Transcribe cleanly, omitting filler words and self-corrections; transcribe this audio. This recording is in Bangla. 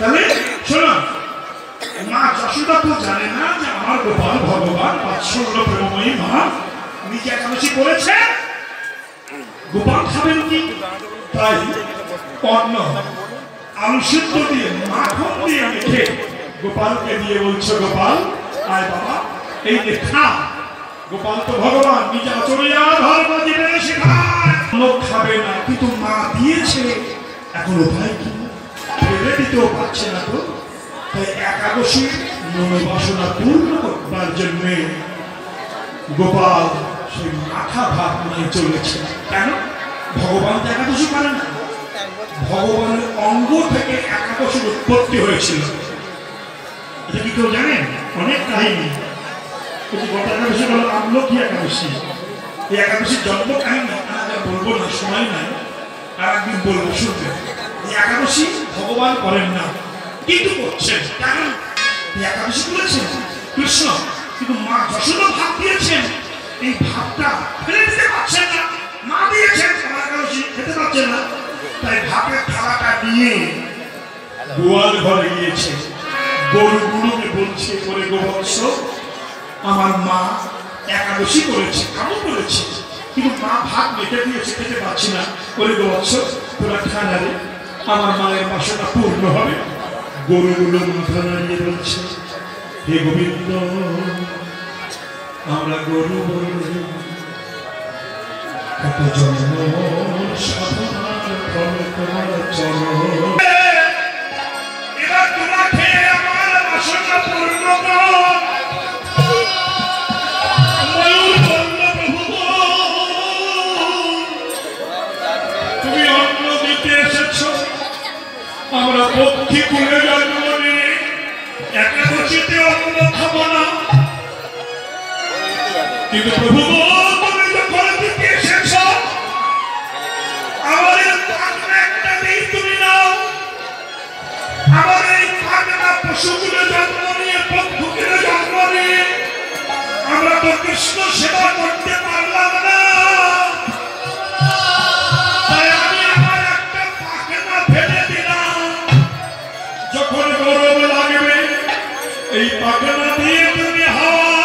তাহলে শোনো, মা যশোদা তো জানে না যে আমার গোপাল ভগবান বাৎসল্য প্রেমময়ী মা নিজে একাদশী করেছে। গোপাল খাবেন কি? তাই অন্ন আলু সিদ্ধ দিয়ে মাখন দিয়ে মেখে গোপালকে দিয়ে বলছো, গোপাল আয় বাবা এই যে খা। গোপাল তো ভগবান নিজে আচরিয়া ধর্ম দিবে শেখায়, লোক খাবে না, কিন্তু মা দিয়েছে, এখন উপায় কি? ফেলে দিতেও পারছে না তো। তাই একাদশীর মনোবাসনা পূর্ণ করবার জন্য গোপাল সেই মাথা ভাত নিয়ে চলেছে। কেন? ভগবান তো একাদশী পারে না, ভগবানের অঙ্গ থেকে একাদশীর উৎপত্তি হয়েছিল। এটা কি কেউ জানেন? অনেক কাহিনী। গত একাদশী হলো আমলকি একাদশী। এই একাদশীর জন্ম কাহিনী বলবো না, সময় নাই, আর একদিন বলবো, শুনবে। এই একাদশী ভগবান করেন না, কিন্তু করছেন। কারণ এই একাদশী করেছেন কৃষ্ণ, কিন্তু মা যশোদা ভাত দিয়েছেন, এই ভাতটা ফেলে দিতে পারছেন না। মা দিয়েছেন, একাদশী খেতে পারছেন না, তাই ভাতের থালাটা নিয়ে গোয়াল ঘরে গিয়েছে। গরুগুলোকে বলছে, করে গোবৎস আমার মা একাদশী করেছে, আমি করেছি, কিন্তু মা ভাত মেখে দিয়েছে, খেতে পারছি না। করে গোবৎস তোরা খানা রে, আমার মায়ের বাসাটা পূর্ণ হবে। গরুগুলো মাথা নাড়িয়ে বলছে, হে গোবিন্দ, আমরা গরু বলে কত জন্ম সাধনার ফল তোমার চরণ, এবার তোরা খেয়ে আমার বাসনা পূর্ণ কর। ময়ূর বলল, প্রভু তুমি অন্ন দিতে এসেছ, আমরা পক্ষী কুলে জন্ম নিয়ে একাদশীতে অন্ন খাবো না, কিন্তু প্রভু তুমি যখন দিতে এসেছ আমাদের পাখনা একটা নেই, তুমি নাও। আমার এই পাখনা পশুগুলো জন্ম নিয়ে, পক্ষীগুলো জন্ম নিয়ে আমরা তো কৃষ্ণ সেবা করতে পারলাম না, তাই আমি আমার একটা পাখনা ফেলে দিলাম। যখন গরম লাগবে এই পাখনা দিয়ে তুমি হাওয়া